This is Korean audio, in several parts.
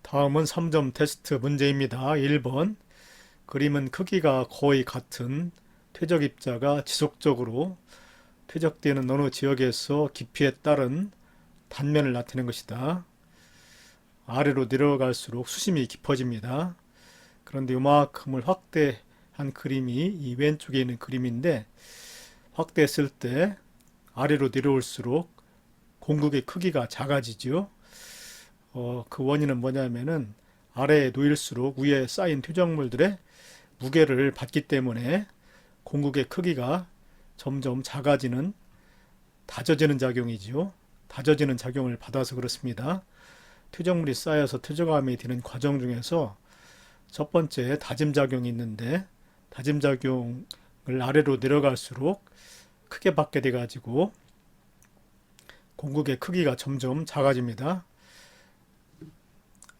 다음은 3점 테스트 문제입니다. 1번. 그림은 크기가 거의 같은 퇴적 입자가 지속적으로 퇴적되는 어느 지역에서 깊이에 따른 단면을 나타낸 것이다. 아래로 내려갈수록 수심이 깊어집니다. 그런데 이만큼을 확대한 그림이 이 왼쪽에 있는 그림인데, 확대했을 때 아래로 내려올수록 공극의 크기가 작아지죠. 그 원인은 뭐냐면은 아래에 놓일수록 위에 쌓인 퇴적물들의 무게를 받기 때문에 공극의 크기가 점점 작아지는, 다져지는 작용이지요. 다져지는 작용을 받아서 그렇습니다. 퇴적물이 쌓여서 퇴적암이 되는 과정 중에서 첫 번째 다짐 작용이 있는데, 다짐 작용을 아래로 내려갈수록 크게 받게 돼 가지고 공극의 크기가 점점 작아집니다.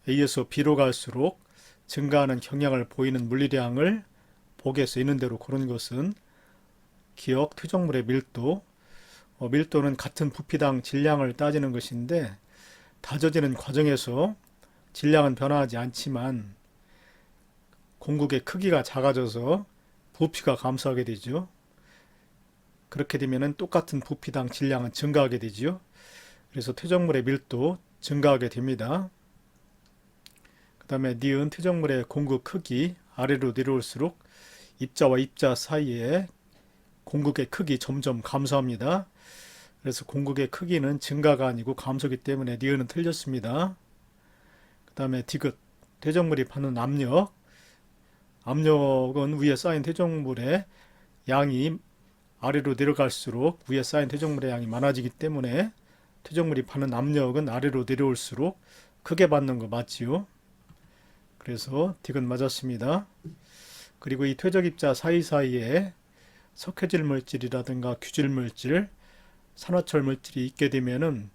A에서 B로 갈수록 증가하는 경향을 보이는 물리량을 보기에서 있는 대로 고른 것은 기억 퇴적물의 밀도, 밀도는 같은 부피당 질량을 따지는 것인데, 다져지는 과정에서 질량은 변화하지 않지만 공극의 크기가 작아져서 부피가 감소하게 되죠. 그렇게 되면 똑같은 부피당 질량은 증가하게 되죠. 그래서 퇴적물의 밀도 증가하게 됩니다. 그 다음에 니은 퇴적물의 공극 크기, 아래로 내려올수록 입자와 입자 사이에 공극의 크기 점점 감소합니다. 그래서 공극의 크기는 증가가 아니고 감소기 때문에 니은은 틀렸습니다. 그 다음에 디귿 퇴적물이 받는 압력, 압력은 위에 쌓인 퇴적물의 양이 아래로 내려갈수록 위에 쌓인 퇴적물의 양이 많아지기 때문에 퇴적물이 받는 압력은 아래로 내려올수록 크게 받는 거 맞지요? 그래서 디귿 맞았습니다. 그리고 이 퇴적 입자 사이사이에 석회질 물질이라든가 규질 물질, 산화철 물질이 있게 되면은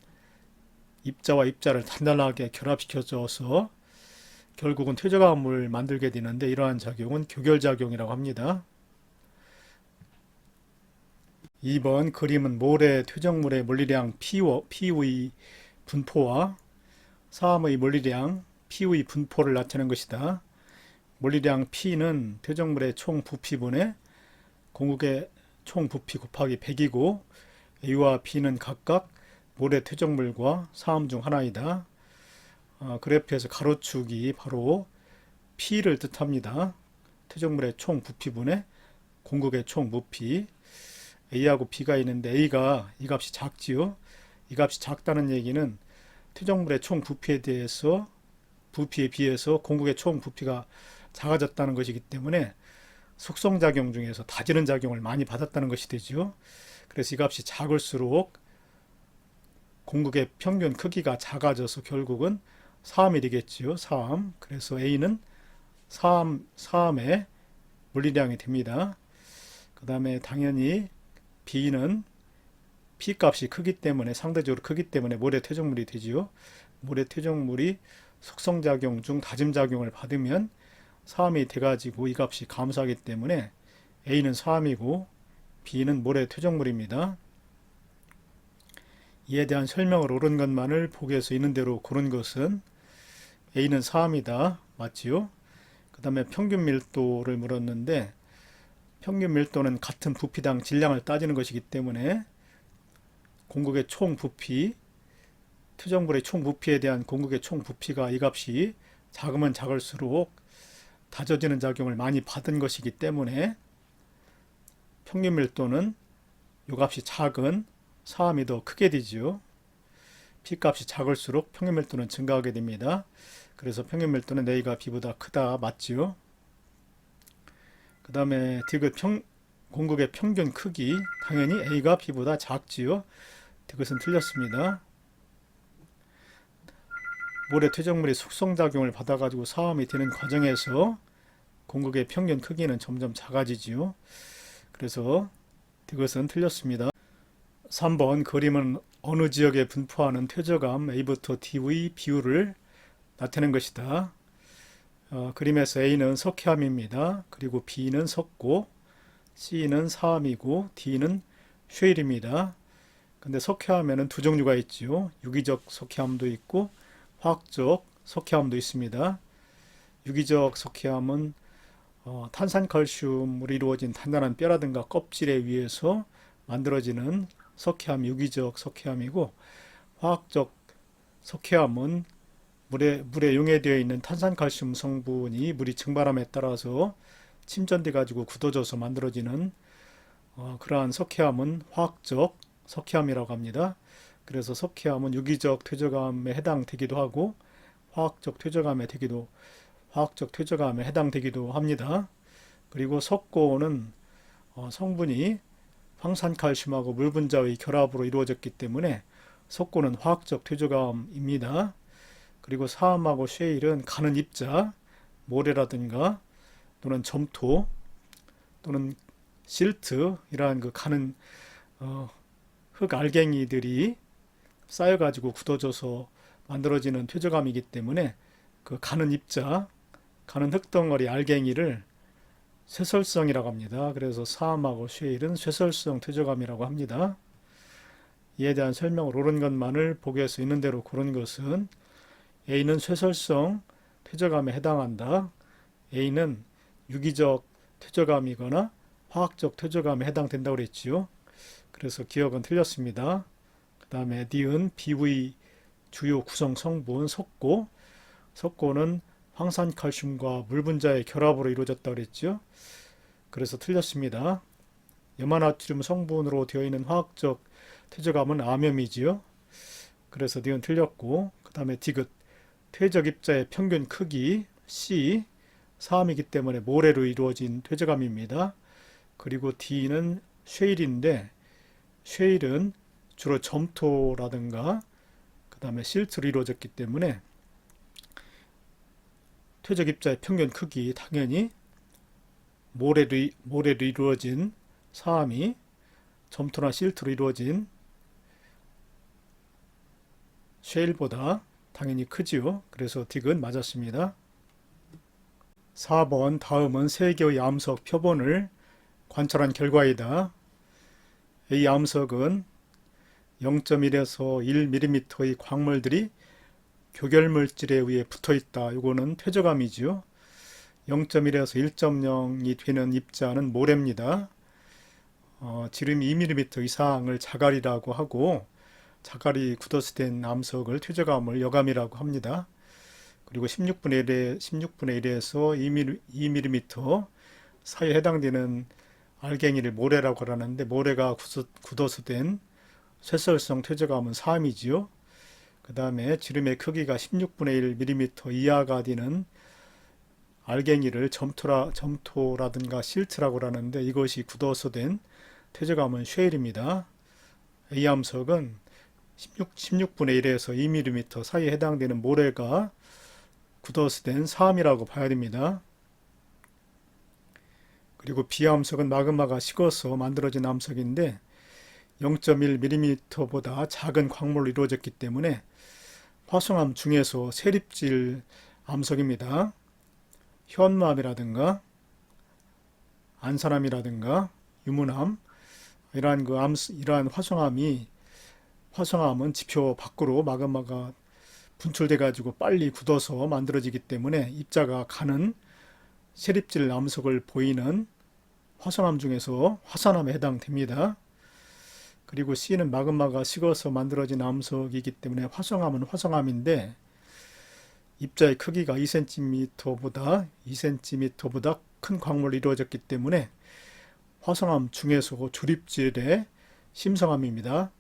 입자와 입자를 단단하게 결합시켜줘서 결국은 퇴적암을 만들게 되는데, 이러한 작용은 교결작용이라고 합니다. 2번 그림은 모래 퇴적물의 물리량 P의 분포와 사암의 물리량 P의 분포를 나타낸 것이다. 물리량 P는 퇴적물의 총 부피분의 공극의 총 부피 곱하기 100이고, A와 B는 각각 모래 퇴적물과 사암 중 하나이다. 그래프에서 가로축이 바로 P를 뜻합니다. 퇴적물의 총 부피분의 공극의 총 부피. A하고 B가 있는데 A가 이 값이 작지요. 이 값이 작다는 얘기는 퇴적물의 총 부피에 비해서 공극의 총 부피가 작아졌다는 것이기 때문에 속성작용 중에서 다지는 작용을 많이 받았다는 것이 되죠. 그래서 이 값이 작을수록 공극의 평균 크기가 작아져서 결국은 사암이 되겠지요. 사암. 그래서 A는 사암의 물리량이 됩니다. 그 다음에 당연히 B는 P 값이 크기 때문에, 상대적으로 크기 때문에 모래 퇴적물이 되지요. 모래 퇴적물이 속성작용 중 다짐작용을 받으면 사암이 돼가지고 이 값이 감소하기 때문에 A는 사암이고 B는 모래 퇴적물입니다. 이에 대한 설명을 옳은 것만을 보기에서 있는 대로 고른 것은 A는 사암이다. 맞지요? 그 다음에 평균 밀도를 물었는데, 평균 밀도는 같은 부피당 질량을 따지는 것이기 때문에 공극의 총 부피, 퇴적물의 총 부피에 대한 공극의 총 부피가 이 값이 작으면 작을수록 다져지는 작용을 많이 받은 것이기 때문에 평균 밀도는 이 값이 작은 사암이 더 크게 되지요. P 값이 작을수록 평균 밀도는 증가하게 됩니다. 그래서 평균 밀도는 A가 B보다 크다. 맞지요? 그 다음에 디귿 공극의 평균 크기, 당연히 A가 B보다 작지요. 디귿은 틀렸습니다. 모래 퇴적물이 속성작용을 받아가지고 사암이 되는 과정에서 공극의 평균 크기는 점점 작아지지요. 그래서 디귿은 틀렸습니다. 3번 그림은 어느 지역에 분포하는 퇴적암 A부터 D의 비율을 나타낸 것이다. 그림에서 A는 석회암입니다. 그리고 B는 석고, C는 사암이고 D는 쉐일입니다. 근데 석회암에는 두 종류가 있지요. 유기적 석회암도 있고 화학적 석회암도 있습니다. 유기적 석회암은 탄산칼슘으로 이루어진 단단한 뼈라든가 껍질에 의해서 만들어지는 석회암, 유기적 석회암이고, 화학적 석회암은 물에 용해되어 있는 탄산칼슘 성분이 물이 증발함에 따라서 침전돼 가지고 굳어져서 만들어지는 그러한 석회암은 화학적 석회암이라고 합니다. 그래서 석회암은 유기적 퇴적암에 해당되기도 하고 화학적 퇴적암에 해당되기도 합니다. 그리고 석고는 성분이 황산칼슘하고 물 분자의 결합으로 이루어졌기 때문에 석고는 화학적 퇴적암입니다. 그리고 사암하고 쉐일은 가는 입자, 모래라든가 또는 점토 또는 실트 이러한 그 가는 흙 알갱이들이 쌓여가지고 굳어져서 만들어지는 퇴적암이기 때문에 그 가는 입자, 가는 흙덩어리 알갱이를 쇠설성이라고 합니다. 그래서 사암하고 쉐일은 쇠설성 퇴적암이라고 합니다. 이에 대한 설명을 옳은 것만을 보고에서 있는 대로 고른 것은 A는 쇠설성 퇴적암에 해당한다. A는 유기적 퇴적암이거나 화학적 퇴적암에 해당된다고 그랬지요. 그래서 기억은 틀렸습니다. 그 다음에 D은 BV 주요 구성 성분 석고, 석고는 황산칼슘과 물 분자의 결합으로 이루어졌다고 그랬죠. 그래서 틀렸습니다. 염화나트륨 성분으로 되어 있는 화학적 퇴적암은 암염이지요. 그래서 D는 틀렸고, 그 다음에 D귿 퇴적 입자의 평균 크기 C 사암이기 때문에 모래로 이루어진 퇴적암입니다. 그리고 D는 쉐일인데 쉐일은 주로 점토라든가 그 다음에 실트로 이루어졌기 때문에 퇴적 입자의 평균 크기 당연히 모래로 이루어진 사암이 점토나 실트로 이루어진 쉐일보다 당연히 크지요. 그래서 D는 맞았습니다. 4번 다음은 세 개의 암석 표본을 관찰한 결과이다. 이 암석은 0.1에서 1mm의 광물들이 교결물질에 의해 붙어 있다. 이거는 퇴적암이지요. 0.1에서 1.0이 되는 입자는 모래입니다. 지름이 2mm 이상을 자갈이라고 하고 자갈이 굳어서 된 암석을 퇴적암을 여감이라고 합니다. 그리고 16분의 1에서 2mm 사이에 해당되는 알갱이를 모래라고 하는데 모래가 굳어서 된 쇠설성 퇴적암은 4암이지요. 그 다음에 지름의 크기가 16분의 1mm 이하가 되는 알갱이를 점토라든가 실트라고 하는데 이것이 굳어서 된 퇴적암은 쉐일입니다. 이 암석은 16분의 1에서 2mm 사이에 해당되는 모래가 굳어서 된 사암이라고 봐야 됩니다. 그리고 비암석은 마그마가 식어서 만들어진 암석인데 0.1mm보다 작은 광물로 이루어졌기 때문에 화성암 중에서 세립질 암석입니다. 현무암이라든가 안산암이라든가 유문암 이러한 화성암은 지표 밖으로 마그마가 분출돼 가지고 빨리 굳어서 만들어지기 때문에 입자가 가는 세립질 암석을 보이는 화성암 중에서 화산암에 해당됩니다. 그리고 C는 마그마가 식어서 만들어진 암석이기 때문에 화성암은 화성암인데 입자의 크기가 2cm보다 큰 광물로 이루어졌기 때문에 화성암 중에서 주립질의 심성암입니다.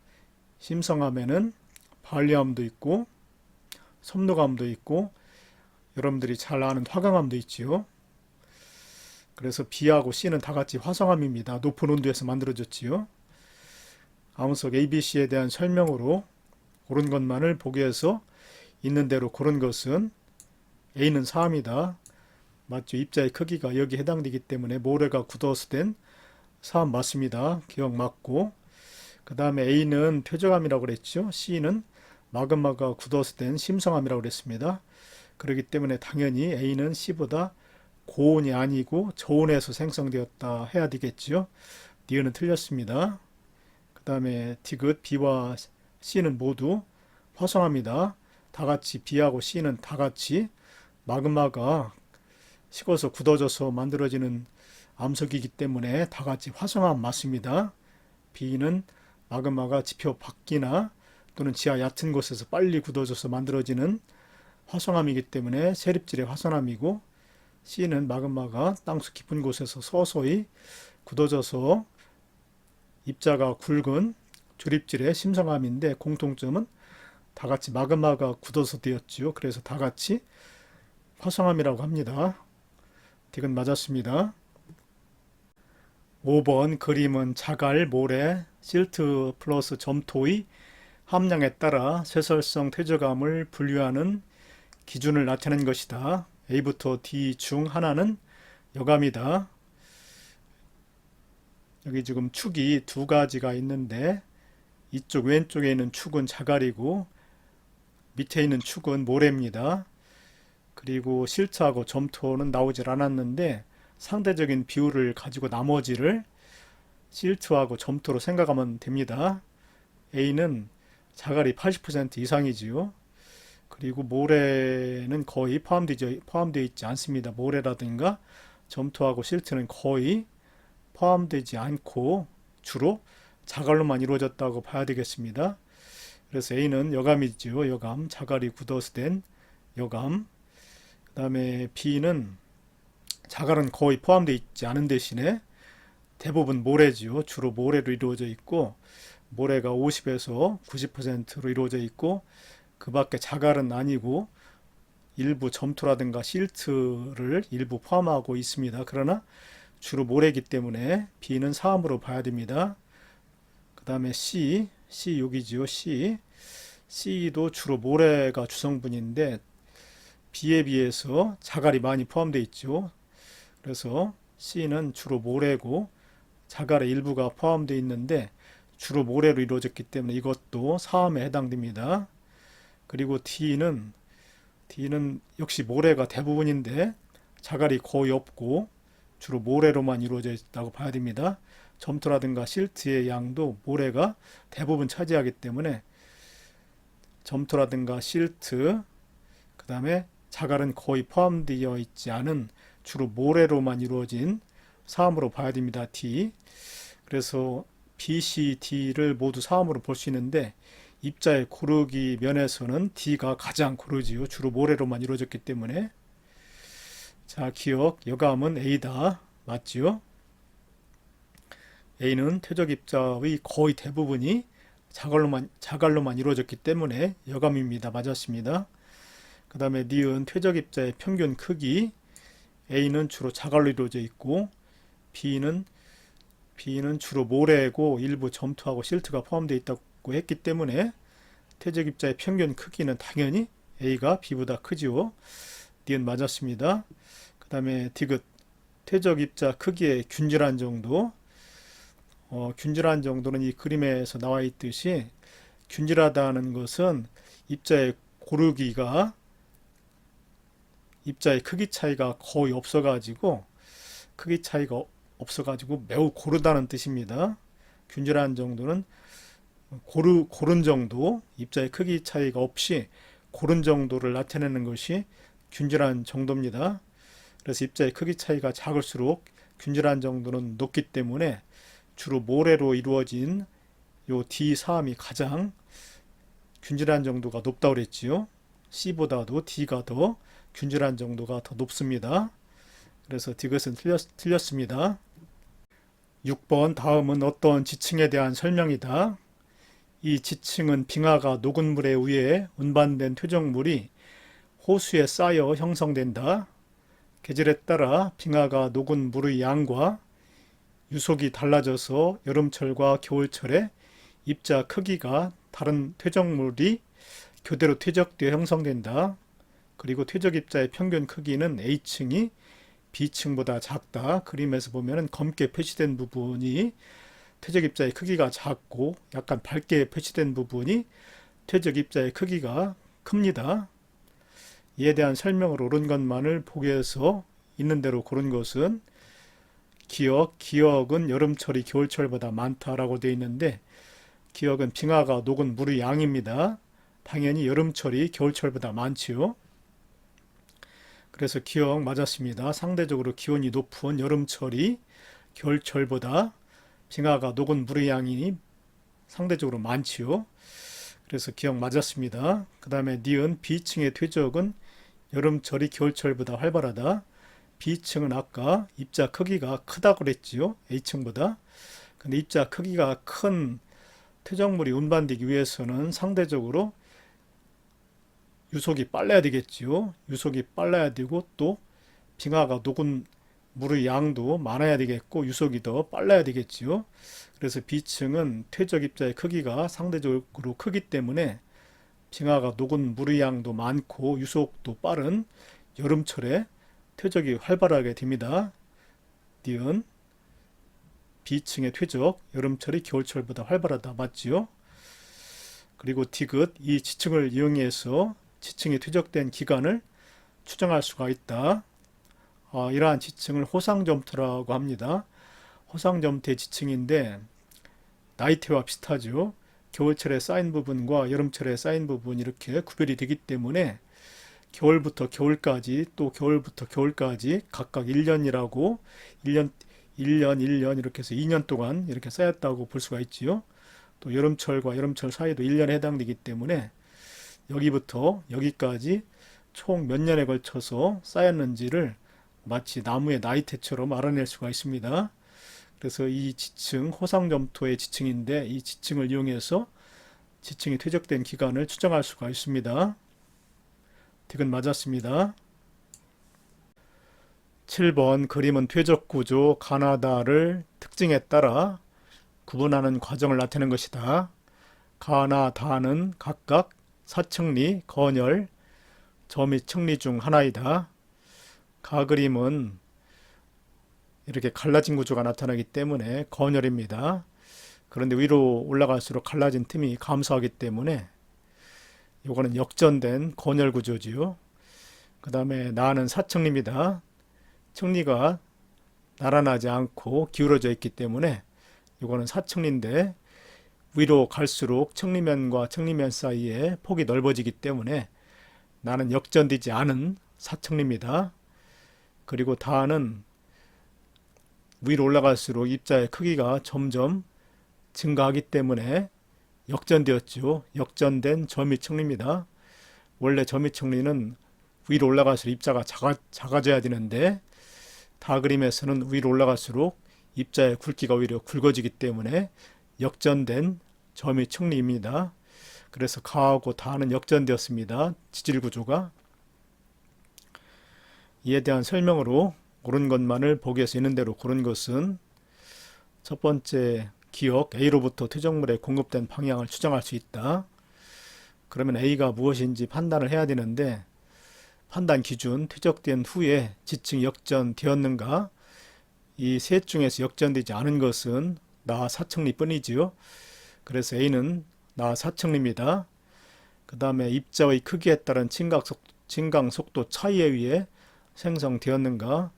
심성암에는 발리암도 있고 섬노암도 있고 여러분들이 잘 아는 화강암도 있지요. 그래서 B하고 C는 다 같이 화성암입니다. 높은 온도에서 만들어졌지요. 암석 ABC에 대한 설명으로 옳은 것만을 보기에서 있는 대로 고른 것은 A는 4암이다. 맞죠? 입자의 크기가 여기 해당되기 때문에 모래가 굳어서 된 4암 맞습니다. 기억 맞고 그 다음에 A는 퇴적암이라고 그랬죠. C는 마그마가 굳어서 된 심성암이라고 그랬습니다. 그렇기 때문에 당연히 A는 C보다 고온이 아니고 저온에서 생성되었다 해야 되겠죠. D는 틀렸습니다. 그 다음에 D귿 B와 C는 모두 화성암이다. 다 같이 B하고 C는 다 같이 마그마가 식어서 굳어져서 만들어지는 암석이기 때문에 다 같이 화성암 맞습니다. B는 마그마가 지표 밖이나 또는 지하 얕은 곳에서 빨리 굳어져서 만들어지는 화성암이기 때문에 세립질의 화성암이고, C는 마그마가 땅속 깊은 곳에서 서서히 굳어져서 입자가 굵은 조립질의 심성암인데, 공통점은 다 같이 마그마가 굳어서 되었지요. 그래서 다 같이 화성암이라고 합니다. 딕은 맞았습니다. 5번 그림은 자갈, 모래, 실트 플러스 점토의 함량에 따라 쇠설성 퇴적암을 분류하는 기준을 나타낸 것이다. A부터 D 중 하나는 여감이다. 여기 지금 축이 두 가지가 있는데, 이쪽 왼쪽에 있는 축은 자갈이고 밑에 있는 축은 모래입니다. 그리고 실트하고 점토는 나오질 않았는데, 상대적인 비율을 가지고 나머지를 실트하고 점토로 생각하면 됩니다. A는 자갈이 80% 이상이지요. 그리고 모래는 거의 포함되어 있지 않습니다. 모래라든가 점토하고 실트는 거의 포함되지 않고 주로 자갈로만 이루어졌다고 봐야 되겠습니다. 그래서 A는 여감이지요. 여감, 자갈이 굳어서 된 여감. 그 다음에 B는 자갈은 거의 포함되어 있지 않은 대신에 대부분 모래지요. 주로 모래로 이루어져 있고, 모래가 50에서 90%로 이루어져 있고, 그 밖에 자갈은 아니고 일부 점토라든가 실트를 일부 포함하고 있습니다. 그러나 주로 모래이기 때문에 B는 사암으로 봐야 됩니다. 그 다음에 C 여기지요. C도 주로 모래가 주성분인데 B에 비해서 자갈이 많이 포함되어 있죠. 그래서 C는 주로 모래고 자갈의 일부가 포함되어 있는데 주로 모래로 이루어졌기 때문에 이것도 사암에 해당됩니다. 그리고 D는 역시 모래가 대부분인데 자갈이 거의 없고 주로 모래로만 이루어져 있다고 봐야 됩니다. 점토라든가 실트의 양도 모래가 대부분 차지하기 때문에 점토라든가 실트, 그 다음에 자갈은 거의 포함되어 있지 않은 주로 모래로만 이루어진 사암으로 봐야 됩니다. D. 그래서 B, C, D를 모두 사암으로 볼 수 있는데, 입자의 고르기 면에서는 D가 가장 고르지요. 주로 모래로만 이루어졌기 때문에. 자, 기억, 여감은 A다. 맞지요? A는 퇴적 입자의 거의 대부분이 자갈로만 이루어졌기 때문에 여감입니다. 맞았습니다. 그 다음에 니은 퇴적 입자의 평균 크기. A는 주로 자갈로 이루어져 있고, B는 주로 모래고 일부 점토하고 실트가 포함되어 있다고 했기 때문에 퇴적 입자의 평균 크기는 당연히 A가 B보다 크지요. 니은 맞았습니다. 그 다음에 디귿 퇴적 입자 크기의 균질한 정도. 균질한 정도는 이 그림에서 나와 있듯이 균질하다는 것은 입자의 고르기가 입자의 크기 차이가 거의 없어가지고 매우 고르다는 뜻입니다. 균질한 정도는 고른 정도, 입자의 크기 차이가 없이 고른 정도를 나타내는 것이 균질한 정도입니다. 그래서 입자의 크기 차이가 작을수록 균질한 정도는 높기 때문에 주로 모래로 이루어진 요 D3이 가장 균질한 정도가 높다고 그랬지요. C보다도 D가 더 균질한 정도가 더 높습니다. 그래서 디귿은 틀렸습니다. 6번 다음은 어떤 지층에 대한 설명이다. 이 지층은 빙하가 녹은 물에 의해 운반된 퇴적물이 호수에 쌓여 형성된다. 계절에 따라 빙하가 녹은 물의 양과 유속이 달라져서 여름철과 겨울철에 입자 크기가 다른 퇴적물이 교대로 퇴적되어 형성된다. 그리고 퇴적 입자의 평균 크기는 A층이 B층보다 작다. 그림에서 보면 검게 표시된 부분이 퇴적 입자의 크기가 작고 약간 밝게 표시된 부분이 퇴적 입자의 크기가 큽니다. 이에 대한 설명을 옳은 것만을 보기에서 있는 대로 고른 것은 기억은 여름철이 겨울철보다 많다라고 되어 있는데, 기억은 빙하가 녹은 물의 양입니다. 당연히 여름철이 겨울철보다 많지요. 그래서 기억 맞았습니다. 상대적으로 기온이 높은 여름철이 겨울철보다 빙하가 녹은 물의 양이 상대적으로 많지요. 그래서 기억 맞았습니다. 그 다음에 니은 B층의 퇴적은 여름철이 겨울철보다 활발하다. B층은 아까 입자 크기가 크다고 그랬지요. A층보다. 근데 입자 크기가 큰 퇴적물이 운반되기 위해서는 상대적으로 유속이 빨라야 되겠지요. 유속이 빨라야 되고 또 빙하가 녹은 물의 양도 많아야 되겠고 유속이 더 빨라야 되겠지요. 그래서 B층은 퇴적 입자의 크기가 상대적으로 크기 때문에 빙하가 녹은 물의 양도 많고 유속도 빠른 여름철에 퇴적이 활발하게 됩니다. 니은 B층의 퇴적, 여름철이 겨울철보다 활발하다. 맞지요? 그리고 디귿, 이 지층을 이용해서 지층이 퇴적된 기간을 추정할 수가 있다. 이러한 지층을 호상점토라고 합니다. 호상점토의 지층인데 나이테와 비슷하죠. 겨울철에 쌓인 부분과 여름철에 쌓인 부분이 이렇게 구별이 되기 때문에 겨울부터 겨울까지 또 겨울부터 겨울까지 각각 1년이라고 1년 이렇게 해서 2년 동안 이렇게 쌓였다고 볼 수가 있지요. 또 여름철과 여름철 사이도 1년에 해당되기 때문에 여기부터 여기까지 총 몇 년에 걸쳐서 쌓였는지를 마치 나무의 나이테처럼 알아낼 수가 있습니다. 그래서 이 지층, 호상점토의 지층인데 이 지층을 이용해서 지층이 퇴적된 기간을 추정할 수가 있습니다. 디귿 맞았습니다. 7번 그림은 퇴적 구조 가나다를 특징에 따라 구분하는 과정을 나타내는 것이다. 가나다는 각각 사층리, 건열, 점이 층리 중 하나이다. 가그림은 이렇게 갈라진 구조가 나타나기 때문에 건열입니다. 그런데 위로 올라갈수록 갈라진 틈이 감소하기 때문에 이거는 역전된 건열 구조지요. 그 다음에 나는 사층리입니다. 층리가 나란하지 않고 기울어져 있기 때문에 이거는 사층리인데 위로 갈수록 층리면과 층리면 사이에 폭이 넓어지기 때문에 나는 역전되지 않은 사층리입니다. 그리고 다는 위로 올라갈수록 입자의 크기가 점점 증가하기 때문에 역전되었죠. 역전된 점이층리입니다. 원래 점이층리는 위로 올라갈수록 입자가 작아져야 되는데 다 그림에서는 위로 올라갈수록 입자의 굵기가 오히려 굵어지기 때문에 역전된 점이층리입니다. 그래서 가하고 다는 역전되었습니다. 지질 구조가. 이에 대한 설명으로 옳은 것만을 보기에서 있는 대로 고른 것은 첫 번째 기억 A로부터 퇴적물에 공급된 방향을 추정할 수 있다. 그러면 A가 무엇인지 판단을 해야 되는데 판단 기준 퇴적된 후에 지층이 역전되었는가 이 셋 중에서 역전되지 않은 것은 나 사층리 뿐이지요. 그래서 A는 나 사층리입니다. 그 다음에 입자의 크기에 따른 진강 속도 차이에 의해 생성되었는가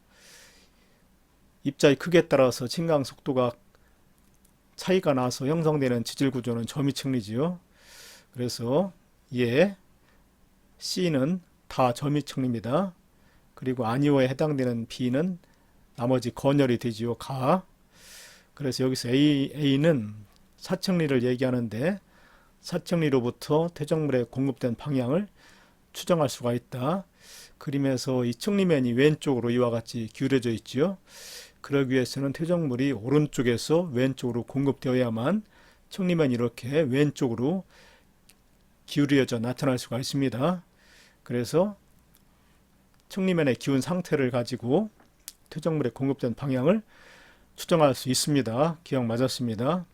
입자의 크기에 따라서 진강 속도가 차이가 나서 형성되는 지질 구조는 점이층리지요. 그래서 예, C는 다 점이층리입니다. 그리고 아니오에 해당되는 B는 나머지 건열이 되지요. 가. 그래서 여기서 A는 사층리를 얘기하는데 사층리로부터 퇴적물에 공급된 방향을 추정할 수가 있다. 그림에서 이 층리면이 왼쪽으로 이와 같이 기울어져 있지요. 그러기 위해서는 퇴적물이 오른쪽에서 왼쪽으로 공급되어야만 층리면이 이렇게 왼쪽으로 기울여져 나타날 수가 있습니다. 그래서 층리면의 기운 상태를 가지고 퇴적물에 공급된 방향을 추정할 수 있습니다. 기억 맞았습니다.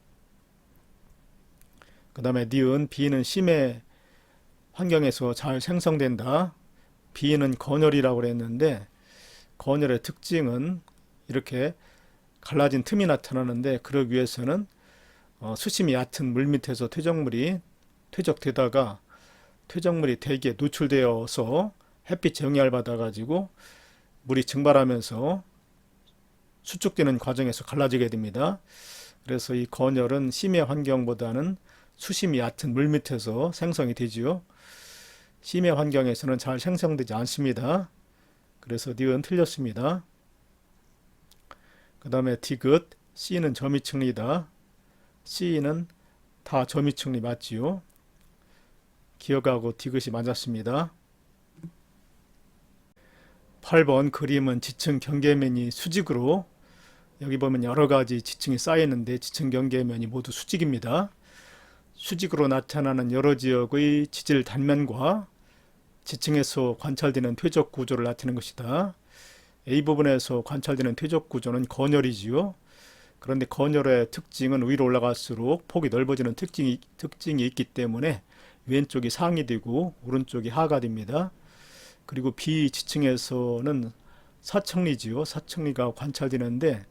그 다음에 니은 B는 심해 환경에서 잘 생성된다. B는 건열이라고 그랬는데 건열의 특징은 이렇게 갈라진 틈이 나타나는데 그러기 위해서는 수심이 얕은 물 밑에서 퇴적물이 퇴적되다가 퇴적물이 대기에 노출되어서 햇빛에 영향을 받아 가지고 물이 증발하면서 수축되는 과정에서 갈라지게 됩니다. 그래서 이 건열은 심해 환경보다는 수심이 얕은 물 밑에서 생성이 되지요. 심해 환경에서는 잘 생성되지 않습니다. 그래서 니은 틀렸습니다. 그 다음에 디귿, C는 점이층리다. C는 다 점이층리 맞지요. 기억하고 디귿이 맞았습니다. 8번 그림은 지층 경계면이 수직으로, 여기 보면 여러가지 지층이 쌓여있는데 지층 경계면이 모두 수직입니다. 수직으로 나타나는 여러 지역의 지질 단면과 지층에서 관찰되는 퇴적 구조를 나타내는 것이다. A부분에서 관찰되는 퇴적 구조는 건열이지요. 그런데 건열의 특징은 위로 올라갈수록 폭이 넓어지는 특징이 있기 때문에 왼쪽이 상이 되고 오른쪽이 하가 됩니다. 그리고 비지층에서는 사층리지요. 사층리가 관찰되는데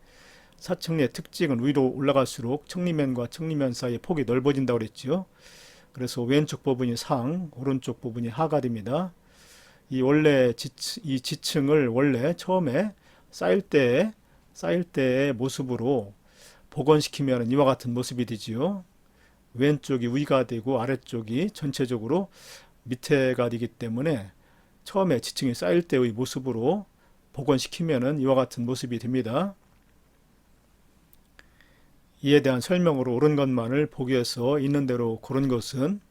사층리의 특징은 위로 올라갈수록 층리면과 층리면 사이의 폭이 넓어진다고 그랬죠. 그래서 왼쪽 부분이 상, 오른쪽 부분이 하가 됩니다. 이 지층을 원래 처음에 쌓일 때의 모습으로 복원시키면 이와 같은 모습이 되지요. 왼쪽이 위가 되고 아래쪽이 전체적으로 밑에가 되기 때문에 처음에 지층이 쌓일 때의 모습으로 복원시키면 이와 같은 모습이 됩니다. 이에 대한 설명으로 옳은 것만을 보기에서 있는 대로 고른 것은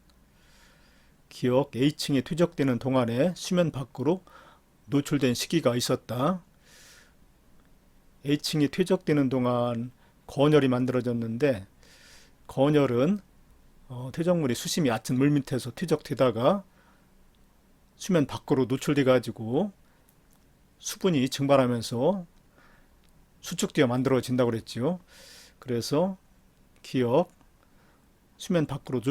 기억 A층이 퇴적되는 동안에 수면 밖으로 노출된 시기가 있었다. A층이 퇴적되는 동안 건열이 만들어졌는데 건열은 퇴적물이 수심이 얕은 물 밑에서 퇴적되다가 수면 밖으로 노출돼 가지고 수분이 증발하면서 수축되어 만들어진다고 그랬죠. 그래서 기억 수면 밖으로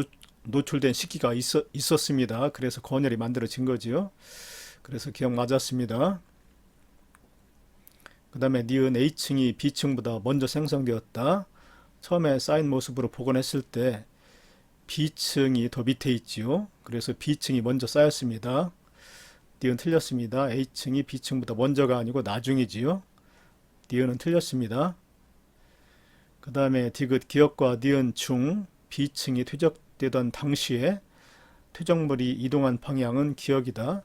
노출된 시기가 있었습니다. 그래서 건열이 만들어진 거지요. 그래서 기억 맞았습니다. 그 다음에 니은 A층이 B층보다 먼저 생성되었다. 처음에 쌓인 모습으로 복원했을 때 B층이 더 밑에 있지요. 그래서 B층이 먼저 쌓였습니다. 니은 틀렸습니다. A층이 B층보다 먼저가 아니고 나중이지요. 니은은 틀렸습니다. 그 다음에 디귿 기역과 니은 중 B층이 퇴적되던 당시에 퇴적물이 이동한 방향은 기역이다.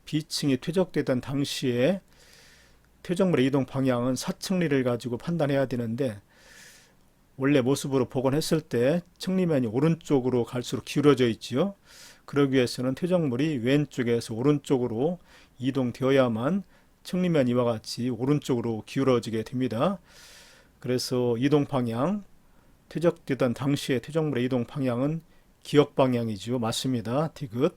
B층이 퇴적되던 당시에 퇴적물의 이동 방향은 사층리를 가지고 판단해야 되는데 원래 모습으로 복원했을 때 층리면이 오른쪽으로 갈수록 기울어져 있지요. 그러기 위해서는 퇴적물이 왼쪽에서 오른쪽으로 이동되어야만 층리면이 이와 같이 오른쪽으로 기울어지게 됩니다. 그래서 이동 방향, 퇴적되던 당시의 퇴적물의 이동 방향은 기역 방향이죠. 맞습니다. 디귿.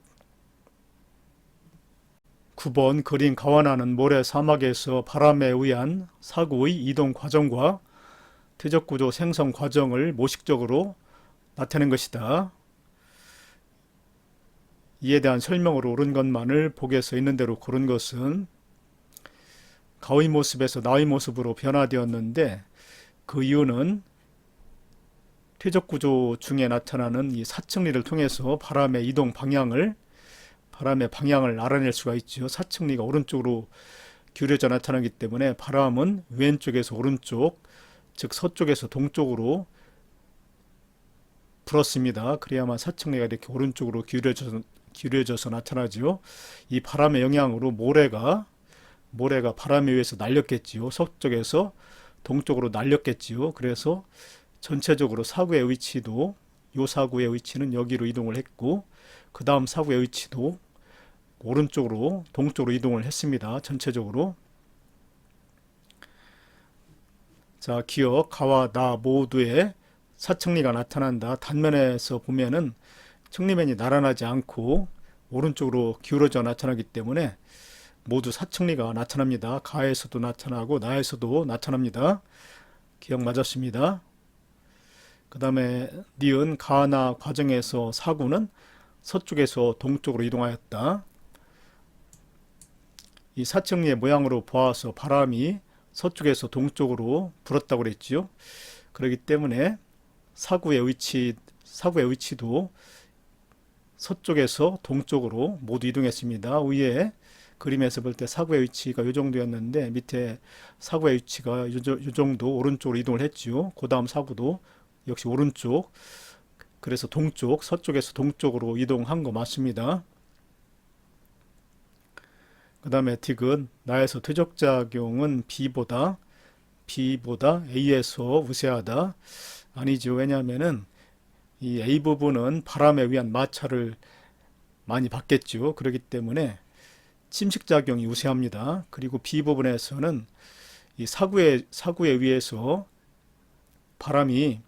9번 그린 가와나는 모래 사막에서 바람에 의한 사구의 이동 과정과 퇴적구조 생성 과정을 모식적으로 나타낸 것이다. 이에 대한 설명으로 옳은 것만을 복에서 있는 대로 고른 것은 가의 모습에서 나의 모습으로 변화되었는데 그 이유는 퇴적구조 중에 나타나는 이 사층리를 통해서 바람의 방향을 알아낼 수가 있죠. 사층리가 오른쪽으로 기울여져 나타나기 때문에 바람은 왼쪽에서 오른쪽, 즉 서쪽에서 동쪽으로 불었습니다. 그래야만 사층리가 이렇게 오른쪽으로 기울여져서 나타나죠. 이 바람의 영향으로 모래가 바람에 의해서 날렸겠지요. 서쪽에서 동쪽으로 날렸겠지요. 그래서 전체적으로 사구의 위치도 요 사구의 위치는 여기로 이동을 했고 그 다음 사구의 위치도 오른쪽으로 동쪽으로 이동을 했습니다. 전체적으로. 자, 기역 가와 나 모두의 사층리가 나타난다. 단면에서 보면은 층리면이 나란하지 않고 오른쪽으로 기울어져 나타나기 때문에 모두 사층리가 나타납니다. 가에서도 나타나고 나에서도 나타납니다. 기억 맞았습니다. 그 다음에 니은 가나 과정에서 사구는 서쪽에서 동쪽으로 이동하였다. 이 사층리의 모양으로 보아서 바람이 서쪽에서 동쪽으로 불었다고 그랬지요. 그렇기 때문에 사구의 위치도 서쪽에서 동쪽으로 모두 이동했습니다. 위에 그림에서 볼 때 사구의 위치가 이 정도였는데 밑에 사구의 위치가 이 정도 오른쪽으로 이동을 했지요. 그 다음 사구도 역시 오른쪽, 그래서 동쪽, 서쪽에서 동쪽으로 이동한 거 맞습니다. 그 다음에 디귿, 나에서 퇴적작용은 B보다 A에서 우세하다. 아니죠. 왜냐하면은 이 A 부분은 바람에 의한 마찰을 많이 받겠죠. 그렇기 때문에 침식작용이 우세합니다. 그리고 B 부분에서는 이 사구에 의해서 바람의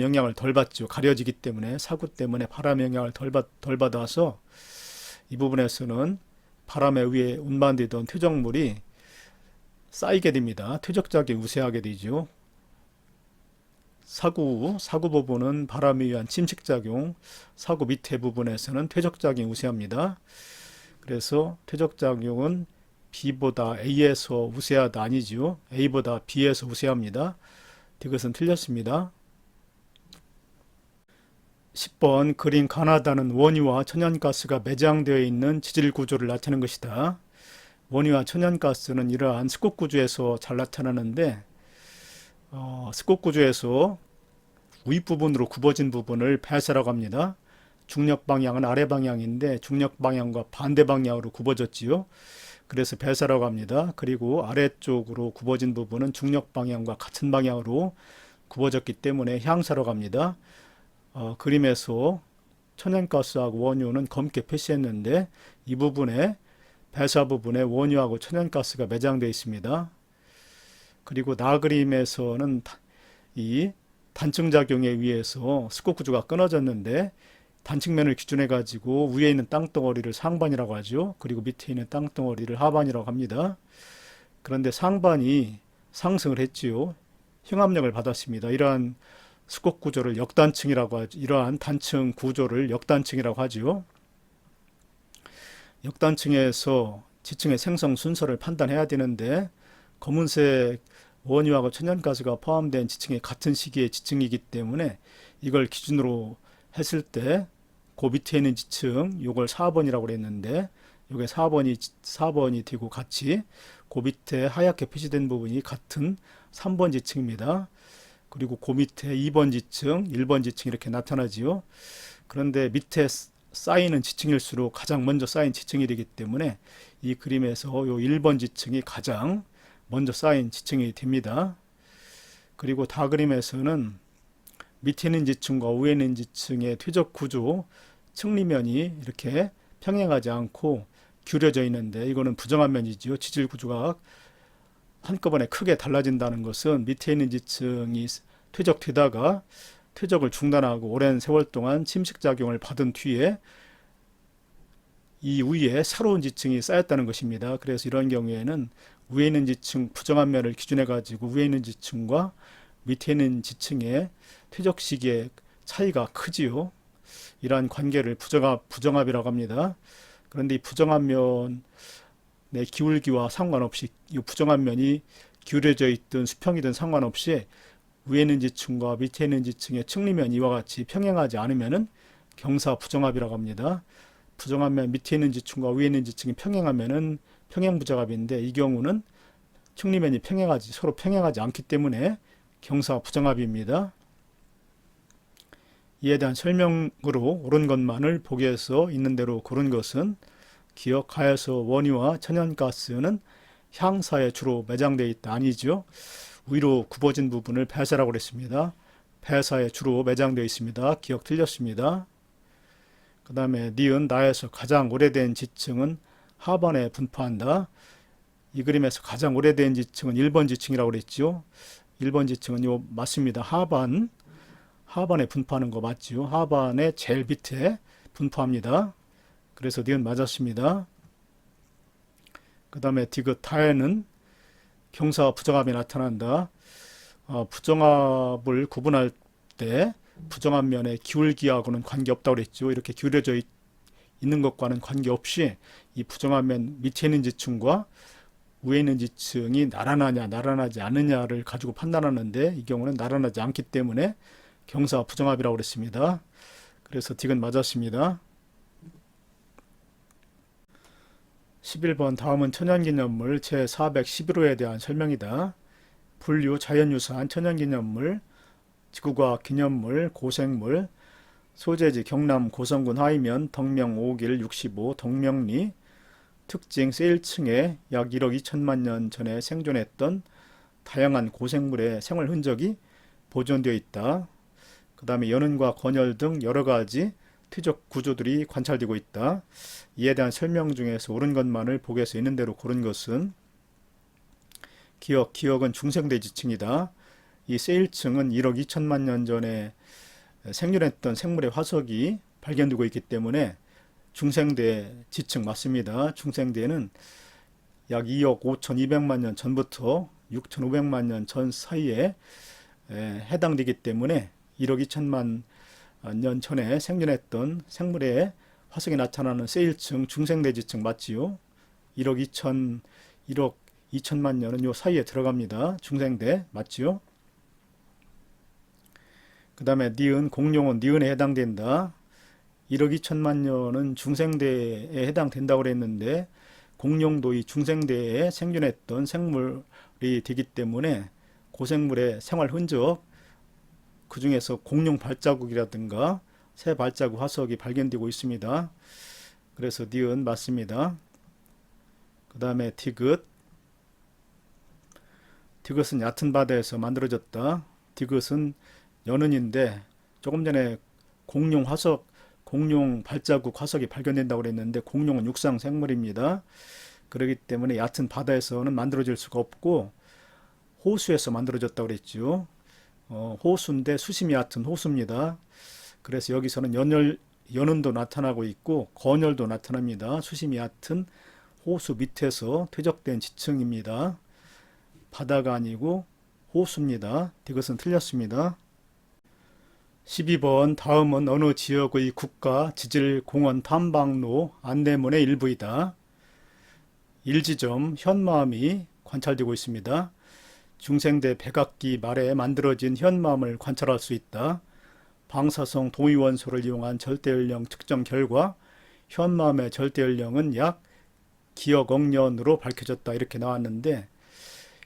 영향을 덜 받죠. 가려지기 때문에 사구 때문에 바람의 영향을 덜 받아서 이 부분에서는 바람에 의해 운반되던 퇴적물이 쌓이게 됩니다. 퇴적작용이 우세하게 되죠. 사구 부분은 바람에 의한 침식작용, 사구 밑에 부분에서는 퇴적작용이 우세합니다. 그래서 퇴적작용은 B보다 A에서 우세하다 아니죠. A보다 B에서 우세합니다. 이것은 틀렸습니다. 10번 그린 가나다는 원유와 천연가스가 매장되어 있는 지질 구조를 나타내는 것이다. 원유와 천연가스는 이러한 스콧 구조에서 잘 나타나는데 스콧 구조에서 윗부분으로 굽어진 부분을 배사라고 합니다. 중력 방향은 아래 방향인데 중력 방향과 반대 방향으로 굽어졌지요. 그래서 배사라고 합니다. 그리고 아래쪽으로 굽어진 부분은 중력 방향과 같은 방향으로 굽어졌기 때문에 향사라고 합니다. 그림에서 천연가스하고 원유는 검게 표시했는데 이 부분에 배사 부분에 원유하고 천연가스가 매장되어 있습니다. 그리고 나그림에서는 이 단층작용에 의해서 스콧 구조가 끊어졌는데 단층면을 기준해 가지고 위에 있는 땅덩어리를 상반이라고 하죠. 그리고 밑에 있는 땅덩어리를 하반이라고 합니다. 그런데 상반이 상승을 했지요. 흉압력을 받았습니다. 이러한 스콧 구조를 역단층이라고 하죠. 이러한 단층 구조를 역단층이라고 하죠. 역단층에서 지층의 생성 순서를 판단해야 되는데 검은색 원유하고 천연가스가 포함된 지층이 같은 시기의 지층이기 때문에 이걸 기준으로 했을 때 그 밑에 있는 지층 요걸 4번이라고 그랬는데 요게 4번이 되고 같이 그 밑에 하얗게 표시된 부분이 같은 3번 지층입니다. 그리고 그 밑에 2번 지층, 1번 지층 이렇게 나타나지요. 그런데 밑에 쌓이는 지층일수록 가장 먼저 쌓인 지층이 되기 때문에 이 그림에서 요 1번 지층이 가장 먼저 쌓인 지층이 됩니다. 그리고 다그림에서는 밑에 있는 지층과 위에 있는 지층의 퇴적 구조, 층리면이 이렇게 평행하지 않고 기울여져 있는데 이거는 부정한 면이지요. 지질 구조가 한꺼번에 크게 달라진다는 것은 밑에 있는 지층이 퇴적되다가 퇴적을 중단하고 오랜 세월 동안 침식작용을 받은 뒤에 이 위에 새로운 지층이 쌓였다는 것입니다. 그래서 이런 경우에는 위에 있는 지층 부정한 면을 기준해 가지고 위에 있는 지층과 밑에 있는 지층의 퇴적 시기의 차이가 크지요. 이러한 관계를 부정합이라고 합니다. 그런데 이 부정한 면의 기울기와 상관없이 이 부정한 면이 기울여져 있든 수평이든 상관없이 위에 있는 지층과 밑에 있는 지층의 층리면 이와 같이 평행하지 않으면은 경사 부정합이라고 합니다. 부정한 면 밑에 있는 지층과 위에 있는 지층이 평행하면은 평행부정합인데 이 경우는 층리면이 서로 평행하지 않기 때문에 경사 부정합입니다. 이에 대한 설명으로 옳은 것만을 보기에서 있는 대로 고른 것은 기억하여서 원유와 천연가스는 향사에 주로 매장되어 있다. 아니죠. 위로 굽어진 부분을 배사라고 그랬습니다. 배사에 주로 매장되어 있습니다. 기억 틀렸습니다. 그 다음에 니은 나에서 가장 오래된 지층은 하반에 분포한다. 이 그림에서 가장 오래된 지층은 1번 지층이라고 그랬죠. 1번 지층은 맞습니다. 하반에 분포하는 거 맞죠. 하반의 제일 밑에 분포합니다. 그래서 니은 맞았습니다. 그 다음에 디귿 타에는 경사 부정합이 나타난다. 부정합을 구분할 때 부정한 면의 기울기하고는 관계없다고 그랬죠. 이렇게 기울여져 있는 것과는 관계없이 이 부정한 면 밑에 있는 지층과 위에 있는 지층이 나란하냐 나란하지 않느냐를 가지고 판단하는데 이 경우는 나란하지 않기 때문에 경사 부정합이라고 그랬습니다. 그래서 디귿 맞았습니다. 11번 다음은 천연기념물 제411호에 대한 설명이다. 분류 자연유산 천연기념물 지구과학 기념물, 고생물, 소재지 경남 고성군 하이면 덕명 5길 65 덕명리, 특징 세일층에 약 1억 2천만 년 전에 생존했던 다양한 고생물의 생활 흔적이 보존되어 있다. 그 다음에 연은과 건열 등 여러 가지 퇴적 구조들이 관찰되고 있다. 이에 대한 설명 중에서 옳은 것만을 보고서 있는 대로 고른 것은 기억은 중생대 지층이다. 이 세일층은 1억 2천만 년 전에 생존했던 생물의 화석이 발견되고 있기 때문에 중생대 지층 맞습니다. 중생대는 약 2억 5,200만 년 전부터 6,500만 년 전 사이에 해당되기 때문에 1억 2천만 년 전에 생존했던 생물의 화석이 나타나는 세일층 중생대지층 맞지요? 1억 2천만 년은 요 사이에 들어갑니다. 중생대 맞지요? 그 다음에 니은, 공룡은 니은에 해당된다. 1억 2천만 년은 중생대에 해당된다고 그랬는데 공룡도 이 중생대에 생존했던 생물이 되기 때문에 고생물의 생활 흔적, 그 중에서 공룡 발자국이라든가 새 발자국 화석이 발견되고 있습니다. 그래서 니은 맞습니다. 그 다음에 디귿은 얕은 바다에서 만들어졌다. 디귿은 연은인데 조금 전에 공룡 발자국 화석이 발견된다고 그랬는데 공룡은 육상 생물입니다. 그렇기 때문에 얕은 바다에서는 만들어질 수가 없고 호수에서 만들어졌다고 그랬죠. 호수인데 수심이 얕은 호수입니다. 그래서 여기서는 연은도 나타나고 있고 건열도 나타납니다. 수심이 얕은 호수 밑에서 퇴적된 지층입니다. 바다가 아니고 호수입니다. 이것은 틀렸습니다. 12번 다음은 어느 지역의 국가 지질 공원 탐방로 안내문의 일부이다. 1지점 현마암이 관찰되고 있습니다. 중생대 백악기 말에 만들어진 현마암을 관찰할 수 있다. 방사성 동위원소를 이용한 절대연령 측정 결과 현마암의 절대연령은 약 기억 년으로 밝혀졌다. 이렇게 나왔는데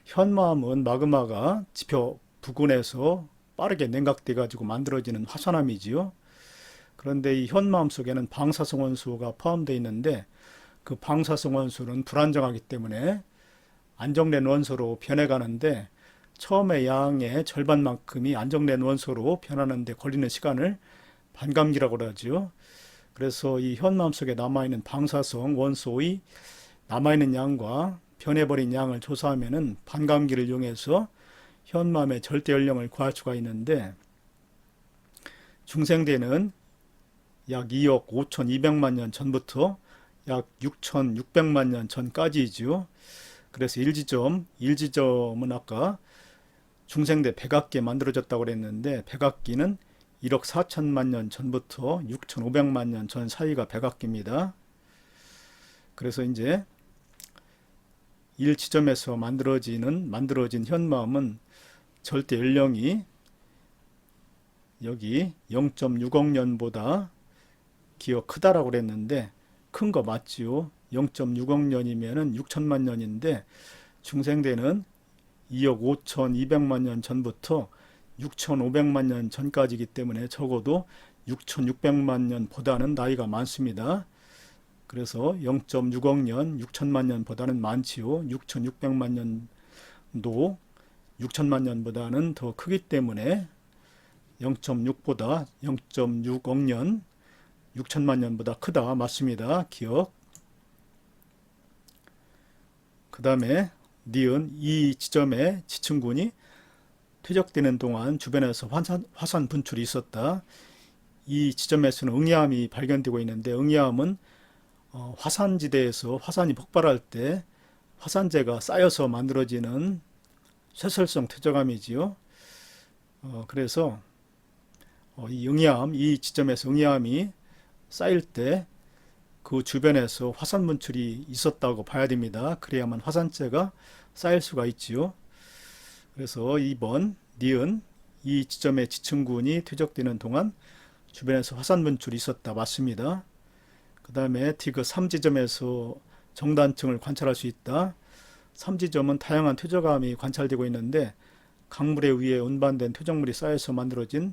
현마암은 마그마가 지표 부근에서 빠르게 냉각돼 가지고 만들어지는 화산암이지요. 그런데 이 현마암 속에는 방사성 원소가 포함되어 있는데 그 방사성 원소는 불안정하기 때문에 안정된 원소로 변해가는데 처음에 양의 절반만큼이 안정된 원소로 변하는데 걸리는 시간을 반감기라고 하죠. 그래서 이 현마암 속에 남아있는 방사성 원소의 남아있는 양과 변해버린 양을 조사하면은 반감기를 이용해서 현마암의 절대 연령을 구할 수가 있는데 중생대는 약 2억 5,200만 년 전부터 약 6,600만 년 전까지이죠. 그래서 1지점은 아까 중생대 백악기에 만들어졌다고 그랬는데 백악기는 1억 4천만 년 전부터 6,500만 년 전 사이가 백악기입니다. 그래서 이제 1지점에서 만들어진 현마암은 절대 연령이 여기 0.6억 년보다 기억 크다라고 그랬는데 큰 거 맞지요? 0.6억 년이면은 6천만 년인데 중생대는 2억 5,200만 년 전부터 6,500만 년 전까지이기 때문에 적어도 6,600만 년보다는 나이가 많습니다. 그래서 0.6억 년, 6천만 년보다는 많지요. 6,600만 년도 6천만 년보다는 더 크기 때문에 0.6보다 0.6억 년, 6천만 년보다 크다. 맞습니다. 기억. 그 다음에 니은 이 지점에 지층군이 퇴적되는 동안 주변에서 화산 분출이 있었다. 이 지점에서는 응야암이 발견되고 있는데 응야암은 화산지대에서 화산이 폭발할 때 화산재가 쌓여서 만들어지는 쇠설성 퇴적암이지요. 그래서 이 지점에서 응야암이 쌓일 때 그 주변에서 화산 분출이 있었다고 봐야 됩니다. 그래야만 화산재가 쌓일 수가 있지요. 그래서 2번 니은 이 지점의 지층군이 퇴적되는 동안 주변에서 화산 분출이 있었다. 맞습니다. 그 다음에 디귿 3지점에서 정단층을 관찰할 수 있다. 3지점은 다양한 퇴적암이 관찰되고 있는데 강물에 의해 운반된 퇴적물이 쌓여서 만들어진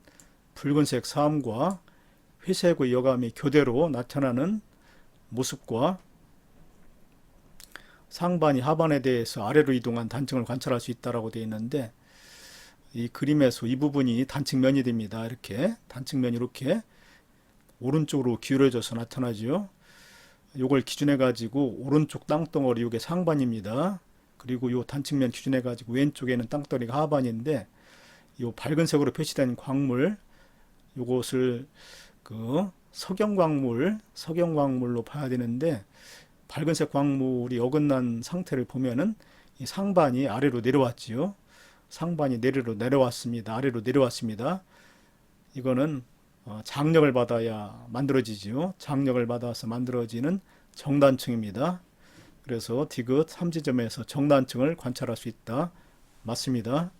붉은색 사암과 회색의 여감이 교대로 나타나는 모습과 상반이 하반에 대해서 아래로 이동한 단층을 관찰할 수 있다고 되어 있는데, 이 그림에서 이 부분이 단층면이 됩니다. 이렇게 단층면이 이렇게 오른쪽으로 기울어져서 나타나죠. 요걸 기준해 가지고 오른쪽 땅덩어리 이게 상반입니다. 그리고 요 단층면 기준해 가지고 왼쪽에는 땅덩어리가 하반인데, 요 밝은색으로 표시된 광물, 요것을 그 석영광물로 봐야 되는데, 밝은색 광물이 어긋난 상태를 보면은 이 상반이 아래로 내려왔지요. 상반이 아래로 내려왔습니다. 이거는 장력을 받아야 만들어지지요. 장력을 받아서 만들어지는 정단층입니다. 그래서 디귿 3지점에서 정단층을 관찰할 수 있다. 맞습니다.